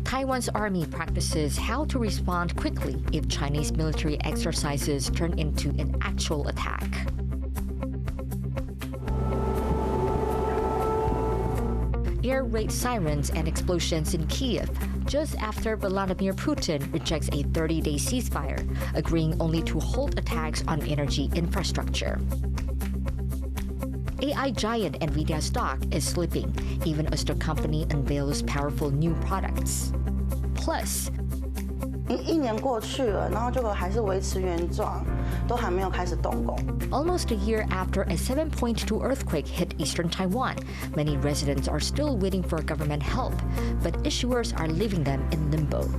Taiwan's army practices how to respond quickly if Chinese military exercises turn into an actual attack. Air raid sirens and explosions in Kiev just after Vladimir Putin rejects a 30-day ceasefire, agreeing only to halt attacks on energy infrastructure. AI giant Nvidia stock is slipping, even as the company unveils powerful new products. Plus, 一年过去了，然后结果还是维持原状，都还没有开始动工。 almost a year after a 7.2 earthquake hit eastern Taiwan, many residents are still waiting for government help, but issuers are leaving them in limbo.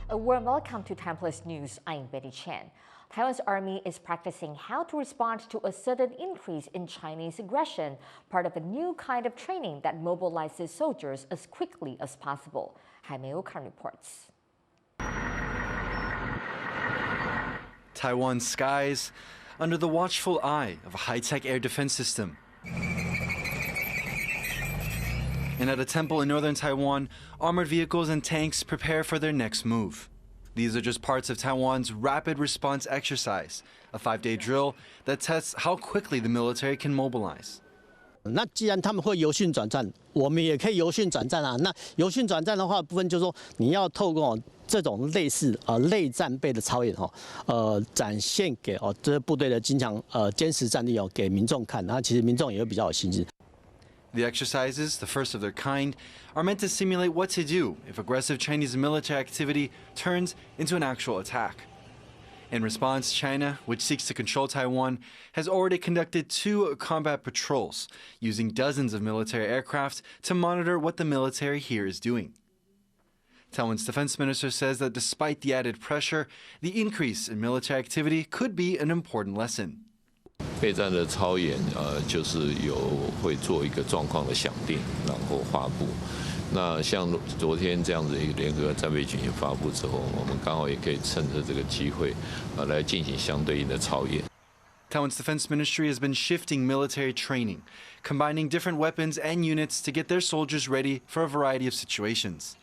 A warm welcome to TaiwanPlus News. I'm Betty Chen. Taiwan's army is practicing how to respond to a sudden increase in Chinese aggression, part of a new kind of training that mobilizes soldiers as quickly as possible. Humanoid reports. Taiwan's skies under the watchful eye of a high-tech air defense system. And at a temple in northern Taiwan, armored vehicles and tanks prepare for their next move. These are just parts of Taiwan's rapid response exercise, a 5-day drill that tests how quickly the military can mobilize. 那既然他们会由训转战，我们也可以由训转战啊。那由训转战的话，部分就是说你要透过这种类似类战备的操演展现给这些部队的坚实战力给民众看，然后其实民众也会比较有信心。 The exercises, the first of their kind, are meant to simulate what to do if aggressive Chinese military activity turns into an actual attack. In response, China, which seeks to control Taiwan, has already conducted 2 combat patrols, using dozens of military aircraft to monitor what the military here is doing. Taiwan's defense minister says that despite the added pressure, the increase in military activity could be an important lesson. 备战的操演，就是会做一个状况的想定，然后发布。那像昨天这样子一个联合战备群发布之后，我们刚好也可以趁着这个机会，来进行相对应的操演。Taiwan's defense ministry has been shifting military training, combining different weapons and units to get their soldiers ready for a variety of situations.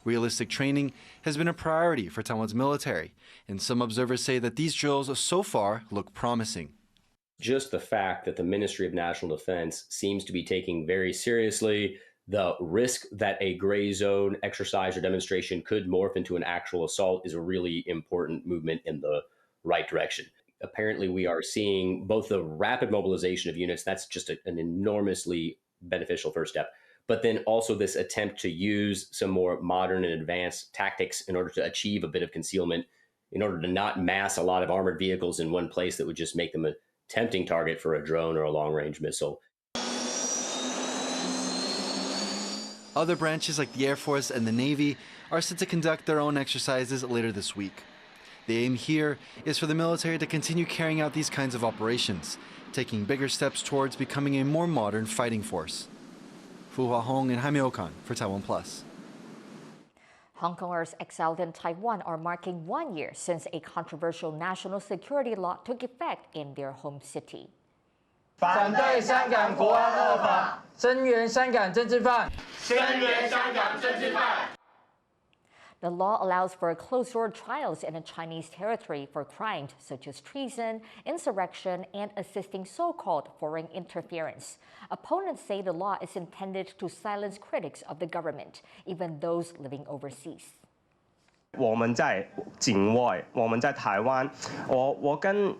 Realistic training has been a priority for Taiwan's military, and some observers say that these drills so far look promising. Just the fact that the Ministry of National Defense seems to be taking very seriously the risk that a gray zone exercise or demonstration could morph into an actual assault is a really important movement in the right direction. Apparently, we are seeing both the rapid mobilization of units, that's just an enormously beneficial first step, but then also this attempt to use some more modern and advanced tactics in order to achieve a bit of concealment, in order to not mass a lot of armored vehicles in one place that would just make them a tempting target for a drone or a long-range missile. Other branches like the Air Force and the Navy are set to conduct their own exercises later this week. The aim here is for the military to continue carrying out these kinds of operations, taking bigger steps towards becoming a more modern fighting force. Fu Huahong and Jaime Okan for TaiwanPlus. Hong Kongers exiled in Taiwan are marking 1 year since a controversial national security law took effect in their home city. 反对香港国安恶法，声援香港政治犯，声援香港政治犯。 The law allows for closed-door trials in a Chinese territory for crimes such as treason, insurrection, and assisting so-called foreign interference. Opponents say the law is intended to silence critics of the government, even those living overseas. 我们在境外，我们在台湾，我跟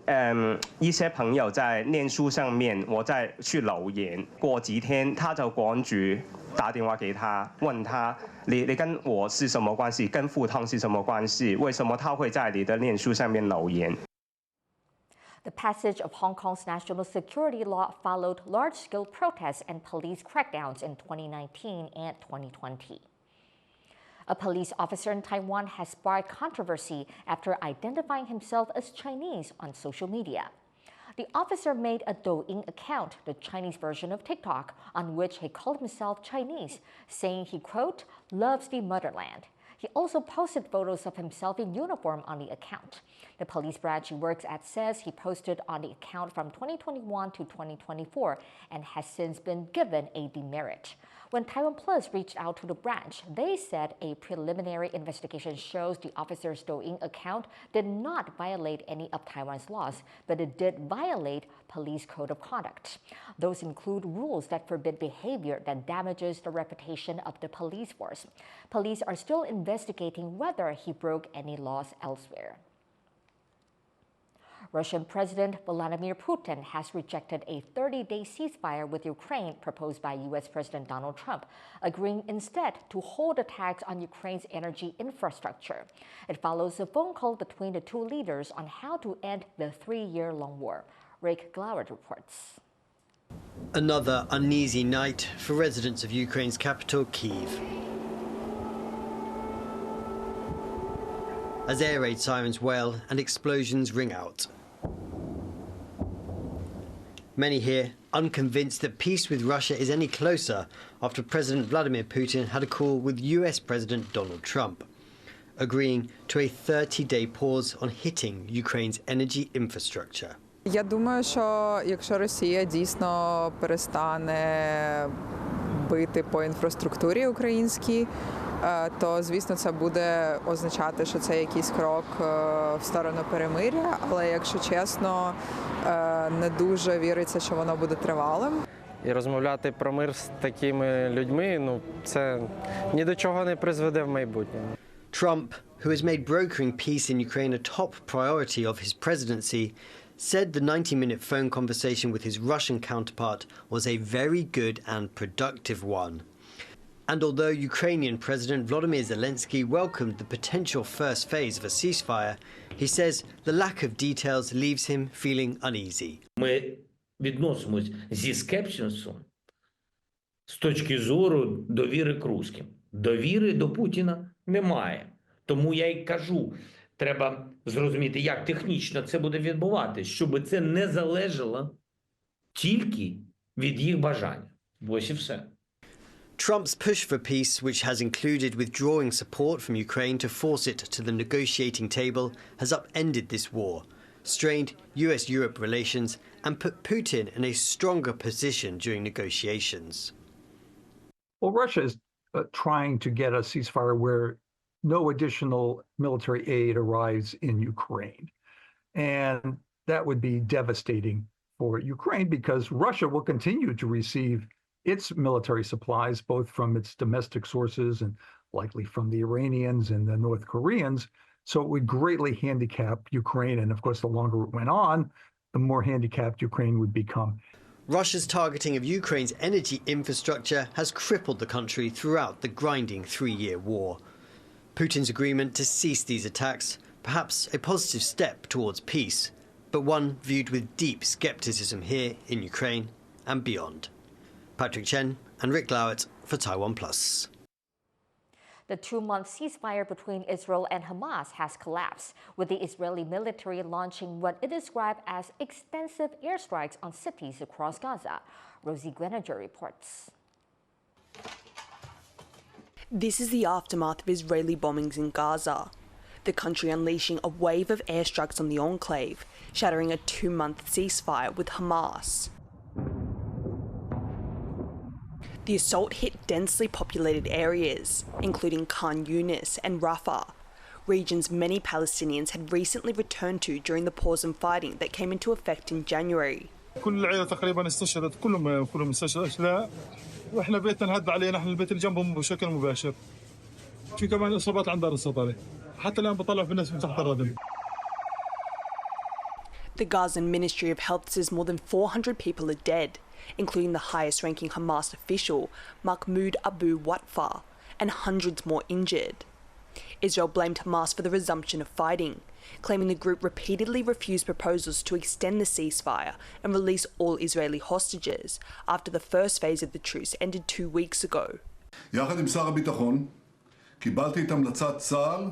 一些朋友在念书上面，我在去留言，过几天他就赶住打电话给他，问他你跟我是什么关系，跟富汤是什么关系，为什么他会在你的念书上面留言？ The passage of Hong Kong's national security law followed large-scale protests and police crackdowns in 2019 and 2020. A police officer in Taiwan has sparked controversy after identifying himself as Chinese on social media. The officer made a Douyin account, the Chinese version of TikTok, on which he called himself Chinese, saying he, quote, loves the motherland. He also posted photos of himself in uniform on the account. The police branch he works at says he posted on the account from 2021 to 2024 and has since been given a demerit. When TaiwanPlus reached out to the branch, they said a preliminary investigation shows the officer's Douyin account did not violate any of Taiwan's laws, but it did violate police code of conduct. Those include rules that forbid behavior that damages the reputation of the police force. Police are still investigating whether he broke any laws elsewhere. Russian President Vladimir Putin has rejected a 30-day ceasefire with Ukraine proposed by U.S. President Donald Trump, agreeing instead to hold attacks on Ukraine's energy infrastructure. It follows a phone call between the two leaders on how to end the 3-year-long war. Rick Glauert reports. Another uneasy night for residents of Ukraine's capital, Kyiv. As air raid sirens wail and explosions ring out. Many here unconvinced that peace with Russia is any closer after President Vladimir Putin had a call with US President Donald Trump, agreeing to a 30-day pause on hitting Ukraine's energy infrastructure. Я думаю, що якщо Росія дійсно перестане бити по інфраструктурі українській, то, звісно, це буде означати, що це якийсь крок в сторону перемир'я, але, якщо чесно, не дуже віриться, що воно буде тривалим. І розмовляти про мир з такими людьми, це ні до чого не призведе в майбутньому. Trump, who has made brokering peace in Ukraine a top priority of his presidency, said the 90-minute phone conversation with his Russian counterpart was a very good and productive one. And although Ukrainian President Vladimir Zelensky welcomed the potential first phase of a ceasefire, he says the lack of details leaves him feeling uneasy. Ми відносимось зі скепсисом з точки зору довіри к русским. Довіри до Путіна немає. Тому я й кажу, треба зрозуміти, як технічно це буде відбуватись, щоб це не залежало тільки від їх бажання. Ось і все. Trump's push for peace, which has included withdrawing support from Ukraine to force it to the negotiating table, has upended this war, strained US-Europe relations, and put Putin in a stronger position during negotiations. Well, Russia is trying to get a ceasefire where no additional military aid arrives in Ukraine. And that would be devastating for Ukraine because Russia will continue to receive its military supplies, both from its domestic sources and likely from the Iranians and the North Koreans. So it would greatly handicap Ukraine. And of course, the longer it went on, the more handicapped Ukraine would become. Russia's targeting of Ukraine's energy infrastructure has crippled the country throughout the grinding 3-year war. Putin's agreement to cease these attacks, perhaps a positive step towards peace, but one viewed with deep skepticism here in Ukraine and beyond. Patrick Chen and Rick Glauert for TaiwanPlus. The 2-month ceasefire between Israel and Hamas has collapsed, with the Israeli military launching what it described as extensive airstrikes on cities across Gaza. Rosie Greninger reports. This is the aftermath of Israeli bombings in Gaza, the country unleashing a wave of airstrikes on the enclave, shattering a 2-month ceasefire with Hamas. The assault hit densely populated areas, including Khan Yunis and Rafah, regions many Palestinians had recently returned to during the pause in fighting that came into effect in January. كل العائلة تقريبا استشهدت كلهم استشهدوا واحنا بيتنا انهد علينا احنا البيت اللي جنبهم بشكل مباشر. في كمان اصابات عند دار السطري. حتى الان بطلع في الناس من تحت الردم. The Gazan Ministry of Health says more than 400 people are dead, including the highest-ranking Hamas official, Mahmoud Abu Watfa, and hundreds more injured. Israel blamed Hamas for the resumption of fighting, claiming the group repeatedly refused proposals to extend the ceasefire and release all Israeli hostages after the first phase of the truce ended 2 weeks ago. יחד עם שר הביטחון, קיבלתי את המלצת צה"ל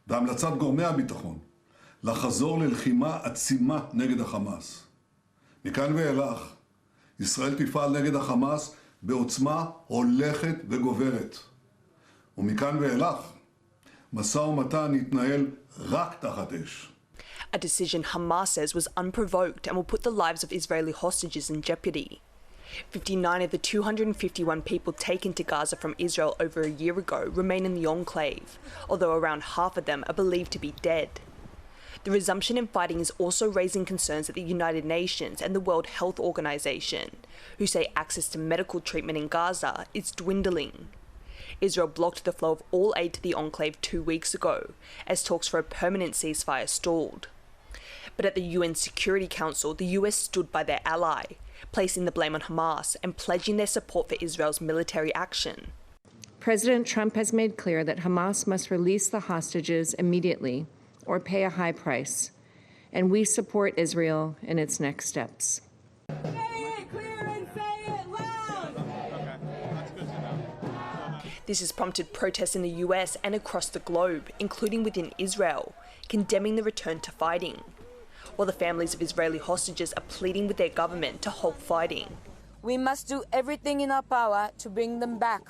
והמלצת גורמי הביטחון לחזור ללחימה עצימה נגד החמאס. מכאן ואילך, ישראל תפעל נגד החמאס בעוצמה הולכת וגוברת. ומכאן ואילך, משא ומתן יתנהל רק תחת אש. A decision Hamas says was unprovoked and will put the lives of Israeli hostages in jeopardy. 59 of the 251 people taken to Gaza from Israel over a year ago remain in the enclave, although around half of them are believed to be dead. The resumption in fighting is also raising concerns at the United Nations and the World Health Organization, who say access to medical treatment in Gaza is dwindling. Israel blocked the flow of all aid to the enclave 2 weeks ago, as talks for a permanent ceasefire stalled. But at the UN Security Council, the US stood by their ally, placing the blame on Hamas and pledging their support for Israel's military action. President Trump has made clear that Hamas must release the hostages immediately or pay a high price, and we support Israel in its next steps. This has prompted protests in the US and across the globe, including within Israel, condemning the return to fighting, while the families of Israeli hostages are pleading with their government to halt fighting. We must do everything in our power to bring them back.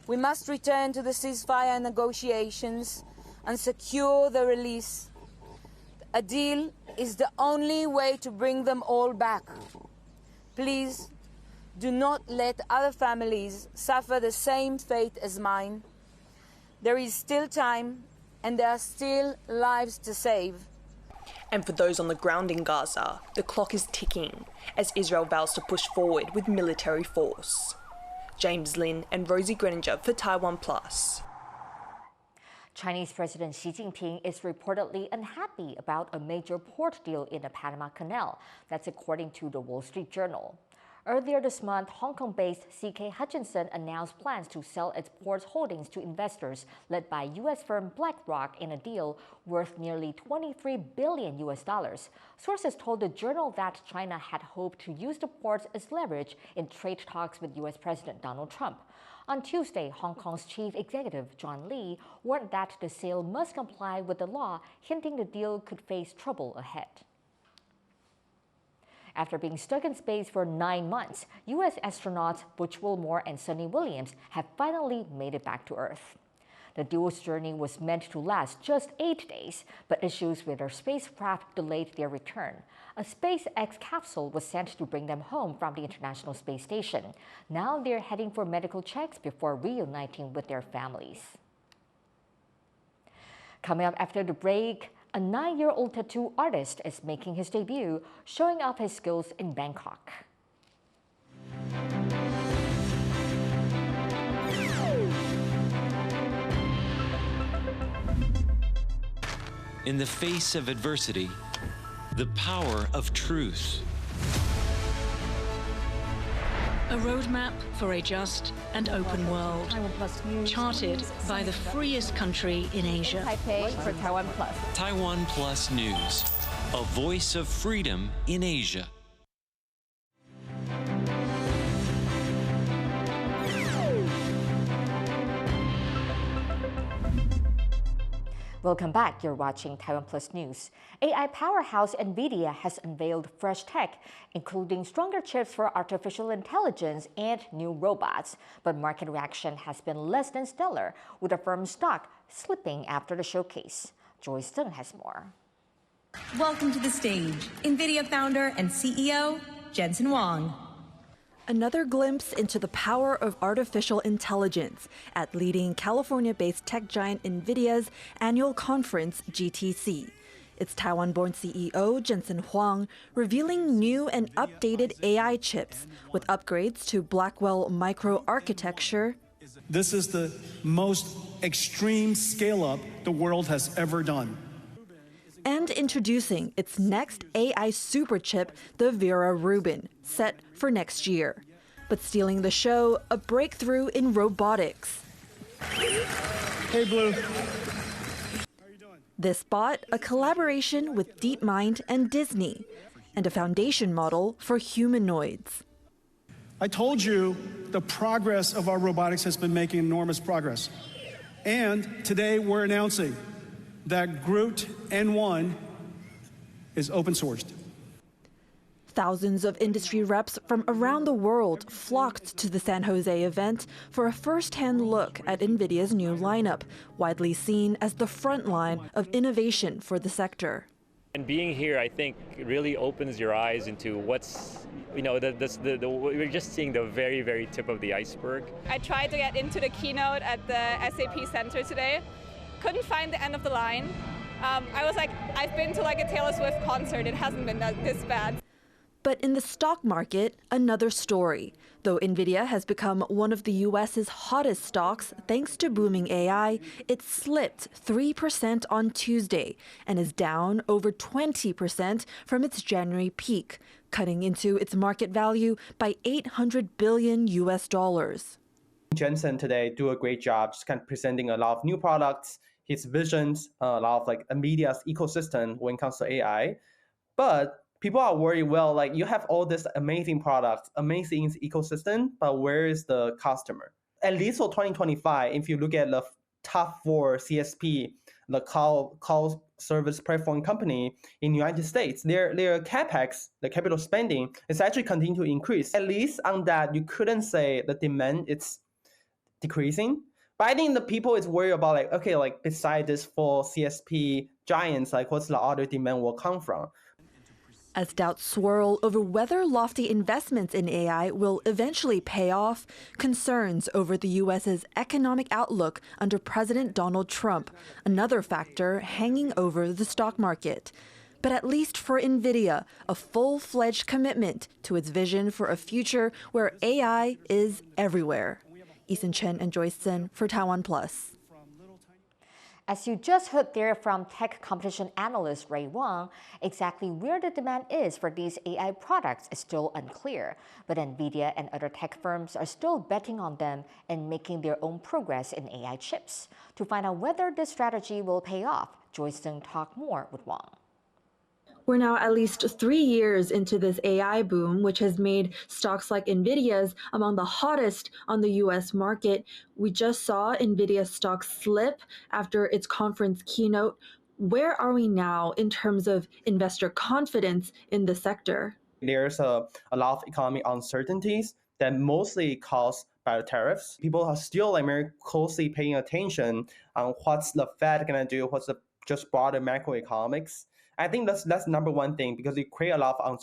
We must return to the ceasefire negotiations and secure the release. A deal is the only way to bring them all back. Please, do not let other families suffer the same fate as mine. There is still time, and there are still lives to save. And for those on the ground in Gaza, the clock is ticking as Israel vows to push forward with military force. James Lin and Rosie Greninger for TaiwanPlus. Chinese President Xi Jinping is reportedly unhappy about a major port deal in the Panama Canal. That's according to the Wall Street Journal. Earlier this month, Hong Kong-based CK Hutchinson announced plans to sell its port holdings to investors led by U.S. firm BlackRock in a deal worth nearly $23 billion. Sources told the Journal that China had hoped to use the ports as leverage in trade talks with U.S. President Donald Trump. On Tuesday, Hong Kong's chief executive, John Lee, warned that the sale must comply with the law, hinting the deal could face trouble ahead. After being stuck in space for 9 months, U.S. astronauts Butch Wilmore and Suni Williams have finally made it back to Earth. The duo's journey was meant to last just 8 days, but issues with their spacecraft delayed their return. A SpaceX capsule was sent to bring them home from the International Space Station. Now they're heading for medical checks before reuniting with their families. Coming up after the break, a 9-year-old tattoo artist is making his debut, showing off his skills in Bangkok. In the face of adversity, the power of truth. A roadmap for a just and open world, charted by the freest country in Asia. Taipei for TaiwanPlus. TaiwanPlus News, a voice of freedom in Asia. Welcome back. You're watching TaiwanPlus News. AI powerhouse Nvidia has unveiled fresh tech, including stronger chips for artificial intelligence and new robots. But market reaction has been less than stellar, with the firm's stock slipping after the showcase. Joyce Deng has more. Welcome to the stage, Nvidia founder and CEO, Jensen Huang. Another glimpse into the power of artificial intelligence at leading California-based tech giant Nvidia's annual conference, GTC. It's Taiwan-born CEO Jensen Huang revealing new and updated AI chips with upgrades to Blackwell microarchitecture. This is the most extreme scale-up the world has ever done. And introducing its next AI superchip, the Vera Rubin, set for next year. But stealing the show, a breakthrough in robotics. Hey, Blue. This bot, a collaboration with DeepMind and Disney, and a foundation model for humanoids. I told you the progress of our robotics has been making enormous progress. And today we're announcing that Groot N1 is open sourced. Thousands of industry reps from around the world flocked to the San Jose event for a first-hand look at Nvidia's new lineup, widely seen as the front line of innovation for the sector. And being here, I think, really opens your eyes into what's, we're just seeing the very, very tip of the iceberg. I tried to get into the keynote at the SAP Center today. Couldn't find the end of the line. I was like, I've been to like a Taylor Swift concert. It hasn't been this bad. But in the stock market, another story. Though Nvidia has become one of the US's hottest stocks thanks to booming AI, it slipped 3% on Tuesday and is down over 20% from its January peak, cutting into its market value by $800 billion. Jensen today do a great job just kind of presenting a lot of new products, his visions, a lot of like Nvidia's ecosystem when it comes to AI. But people are worried, well, like you have all this amazing products, amazing ecosystem, but where is the customer? At least for 2025, if you look at the top 4 CSP, the cloud service platform company in the United States, their capex, the capital spending, is actually continuing to increase. At least on that, you couldn't say the demand is decreasing. But I think the people is worried about like, okay, like beside this 4 CSP giants, like what's the other demand will come from? As doubts swirl over whether lofty investments in AI will eventually pay off, concerns over the U.S.'s economic outlook under President Donald Trump, another factor hanging over the stock market. But at least for Nvidia, a full-fledged commitment to its vision for a future where AI is everywhere. Eason Chen and Joyce Tsin for TaiwanPlus. As you just heard there from tech competition analyst Ray Wang, exactly where the demand is for these AI products is still unclear. But Nvidia and other tech firms are still betting on them and making their own progress in AI chips. To find out whether this strategy will pay off, Joyce Tsin talked more with Wang. We're now at least 3 years into this AI boom, which has made stocks like Nvidia's among the hottest on the U.S. market. We just saw Nvidia stock slip after its conference keynote. Where are we now in terms of investor confidence in the sector? There's a lot of economic uncertainties that mostly caused by the tariffs. People are still like very closely paying attention on what's the Fed going to do, what's the just broader macroeconomics. I think that's number one thing, because it creates a lot of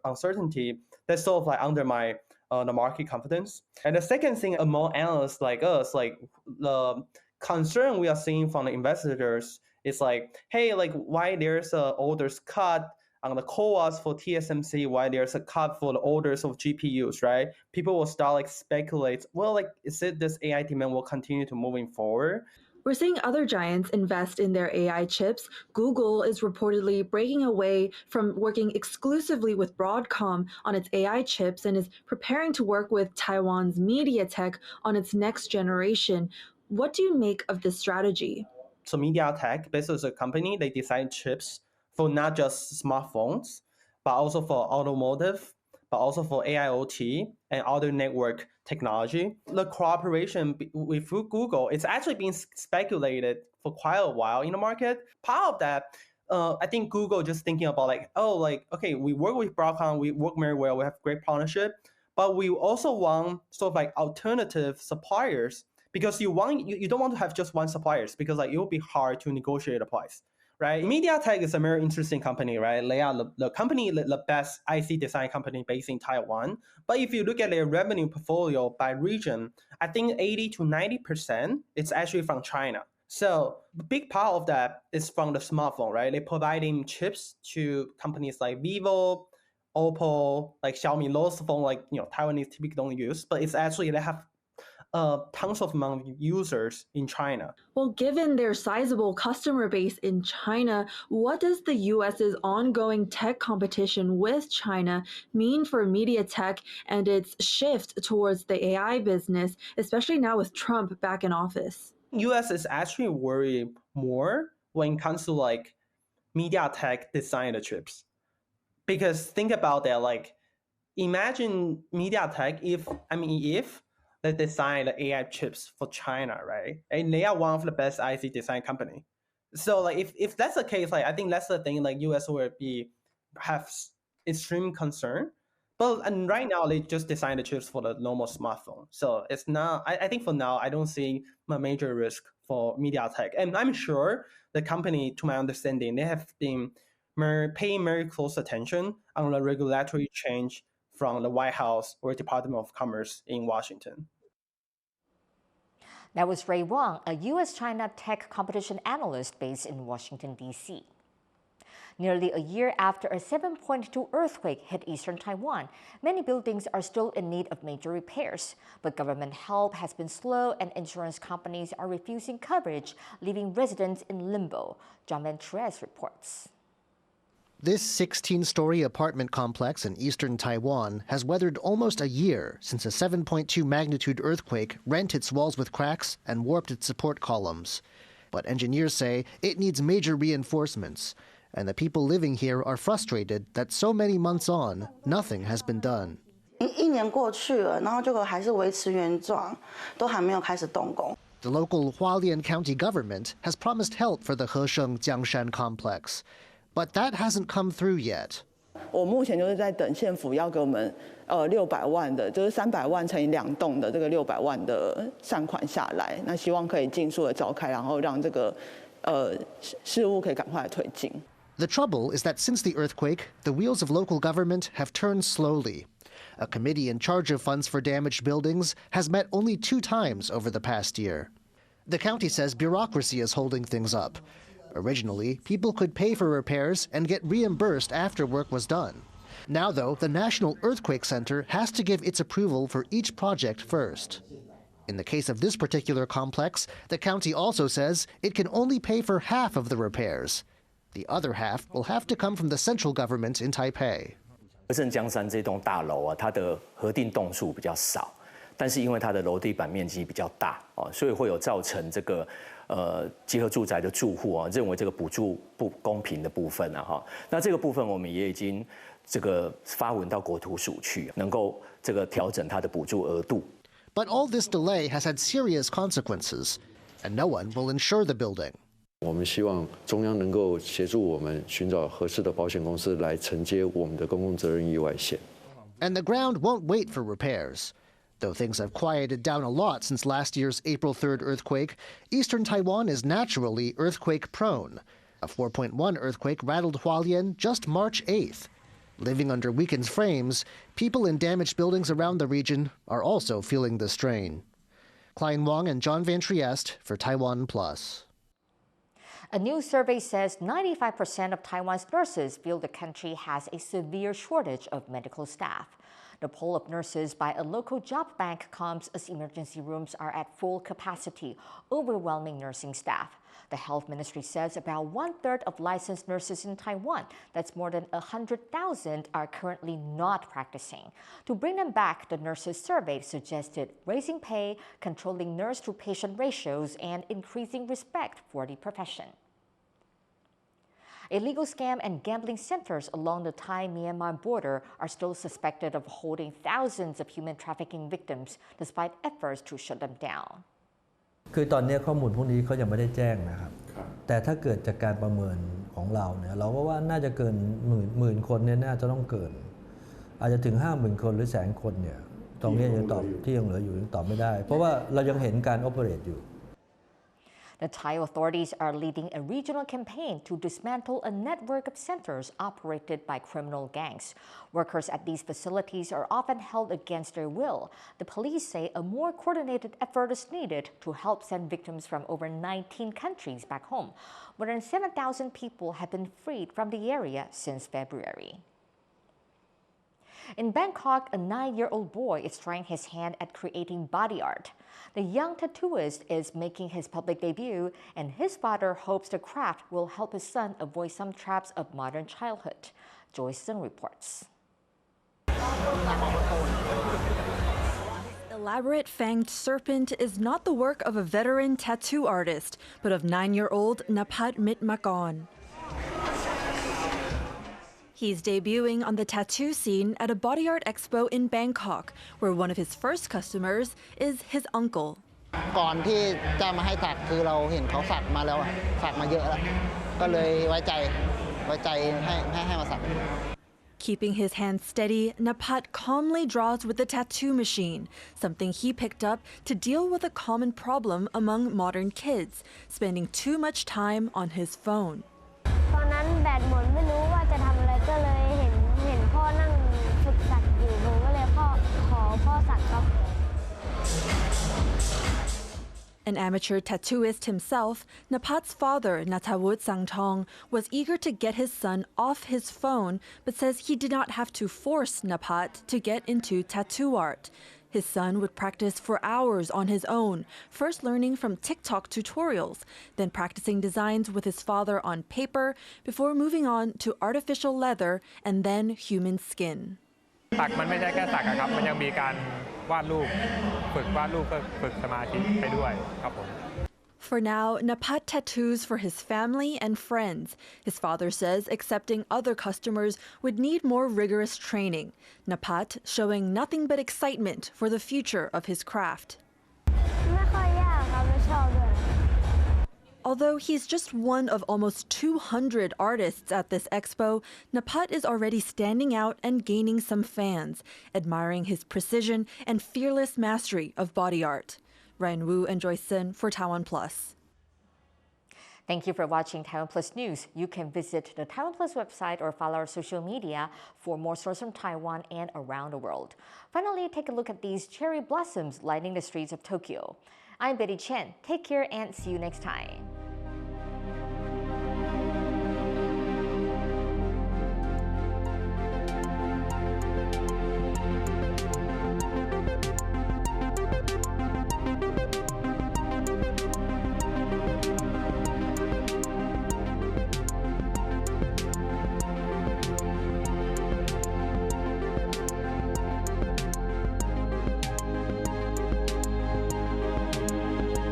uncertainty that's sort of like undermine the market confidence. And the second thing among analysts like us, like the concern we are seeing from the investors is like, hey, like why there's a orders cut on the CoWoS for TSMC, why there's a cut for the orders of GPUs, right? People will start like speculate, well, like is it this AI demand will continue to moving forward? We're seeing other giants invest in their AI chips. Google is reportedly breaking away from working exclusively with Broadcom on its AI chips and is preparing to work with Taiwan's MediaTek on its next generation. What do you make of this strategy? So MediaTek, basically is a company, they design chips for not just smartphones, but also for automotive, but also for AIoT and other network technology. The cooperation with Google, it's actually been speculated for quite a while in the market. Part of that, I think Google just thinking about like, oh, like, okay, we work with Broadcom, we work very well, we have great partnership, but we also want sort of like alternative suppliers, because you don't want to have just one suppliers, because like it will be hard to negotiate a price. Right, MediaTek is a very interesting company, right? They are the best IC design company based in Taiwan. But if you look at their revenue portfolio by region, I think 80 to 90% it's actually from China. So the big part of that is from the smartphone, right? They're providing chips to companies like Vivo, Oppo, like Xiaomi. Those phones, like Taiwanese typically don't use, but it's actually they have tons of amount of users in China. Well, given their sizable customer base in China, what does the U.S.'s ongoing tech competition with China mean for MediaTek and its shift towards the AI business, especially now with Trump back in office? U.S. is actually worried more when it comes to like MediaTek design the chips. Because think about that, like imagine MediaTek if they design the AI chips for China, right? And they are one of the best IC design company. So like if that's the case, like I think that's the thing, like US will have extreme concern. But and right now they just designed the chips for the normal smartphone. So it's not. I think for now I don't see a major risk for MediaTek, and I'm sure the company, to my understanding, they have been paying very close attention on the regulatory change from the White House or Department of Commerce in Washington. That was Ray Wang, a U.S.-China tech competition analyst based in Washington, D.C. Nearly a year after a 7.2 earthquake hit eastern Taiwan, many buildings are still in need of major repairs. But government help has been slow and insurance companies are refusing coverage, leaving residents in limbo. John Van Tres reports. This 16-story apartment complex in eastern Taiwan has weathered almost a year since a 7.2 magnitude earthquake rent its walls with cracks and warped its support columns. But engineers say it needs major reinforcements, and the people living here are frustrated that so many months on, nothing has been done. 1年过去了，然后这个还是维持原状，都还没有开始动工。 The local Hualien County government has promised help for the Hesheng Jiangshan complex, but that hasn't come through yet. 我目前就是在等县府要给我们600万的，就是300万乘以2栋的这个600万的善款下来，那希望可以尽速的召开，然后让这个事务可以赶快推进。 The trouble is that since the earthquake, the wheels of local government have turned slowly. A committee in charge of funds for damaged buildings has met only 2 times over the past year. The county says bureaucracy is holding things up. Originally, people could pay for repairs and get reimbursed after work was done. Now, though, the National Earthquake Center has to give its approval for each project first. In the case of this particular complex, the county also says it can only pay for half of the repairs. The other half will have to come from the central government in Taipei. 和盛江山这栋大楼啊，它的核定栋数比较少，但是因为它的楼地板面积比较大哦，所以会有造成这个集合住宅的住户啊认为这个补助不公平的部分啊哈。那这个部分我们也已经这个发文到国土署去，能够这个调整它的补助额度。But all this delay has had serious consequences, and no one will insure the building. 我们希望中央能够协助我们寻找合适的保险公司来承接我们的公共责任意外险。And the ground won't wait for repairs. Though things have quieted down a lot since last year's April 3rd earthquake, eastern Taiwan is naturally earthquake-prone. A 4.1 earthquake rattled Hualien just March 8th. Living under weakened frames, people in damaged buildings around the region are also feeling the strain. Klein Wang and John Van Trieste for TaiwanPlus. A new survey says 95% of Taiwan's nurses feel the country has a severe shortage of medical staff. The poll of nurses by a local job bank comes as emergency rooms are at full capacity, overwhelming nursing staff. The health ministry says about 1/3 of licensed nurses in Taiwan, that's more than 100,000, are currently not practicing. To bring them back, the nurses surveyed suggested raising pay, controlling nurse-to-patient ratios, and increasing respect for the profession. Illegal scam and gambling centers along the Thai-Myanmar border are still suspected of holding thousands of human trafficking victims, despite efforts to shut them down. คือตอนนี้ข้อมูลพวกนี้เขายังไม่ได้แจ้งนะครับแต่ถ้าเกิดจากการประเมินของเราเนี่ยเราก็ว่าน่าจะเกินหมื่นคนเนี่ยน่าจะต้องเกินอาจจะถึง 50,000 คนหรือแสนคนเนี่ยตรงนี้ยังตอบที่ยังเหลืออยู่ยังตอบไม่ได้เพราะว่าเรายังเห็นการ operate อยู่ The Thai authorities are leading a regional campaign to dismantle a network of centers operated by criminal gangs. Workers at these facilities are often held against their will. The police say a more coordinated effort is needed to help send victims from over 19 countries back home. More than 7,000 people have been freed from the area since February. In Bangkok, a 9-year-old boy is trying his hand at creating body art. The young tattooist is making his public debut, and his father hopes the craft will help his son avoid some traps of modern childhood. Joy Sung reports. Elaborate fanged serpent is not the work of a veteran tattoo artist, but of 9-year-old Napat Mitmakon. He's debuting on the tattoo scene at a body art expo in Bangkok, where one of his first customers is his uncle. ก่อนที่จะมาให้สักคือเราเห็นเขาสักมาแล้วสักมาเยอะแล้วก็เลยไว้ใจให้มาสัก Keeping his hand steady, Napat calmly draws with the tattoo machine, something he picked up to deal with a common problem among modern kids, spending too much time on his phone. An amateur tattooist himself, Napat's father, Natawut Sangtong, was eager to get his son off his phone, but says he did not have to force Napat to get into tattoo art. His son would practice for hours on his own, first learning from TikTok tutorials, then practicing designs with his father on paper, before moving on to artificial leather and then human skin. สักมันไม่ใช่แค่สักครับมันยังมีการวาดรูปฝึกวาดรูปก็ฝึกสมาธิไปด้วยครับผม For now, Napat tattoos for his family and friends. His father says accepting other customers would need more rigorous training. Napat showing nothing but excitement for the future of his craft. Although he's just one of almost 200 artists at this expo, Napat is already standing out and gaining some fans, admiring his precision and fearless mastery of body art. Ryan Wu and Joyce Sin for TaiwanPlus. Thank you for watching TaiwanPlus News. You can visit the TaiwanPlus website or follow our social media for more stories from Taiwan and around the world. Finally, take a look at these cherry blossoms lighting the streets of Tokyo. I'm Betty Chen. Take care and see you next time.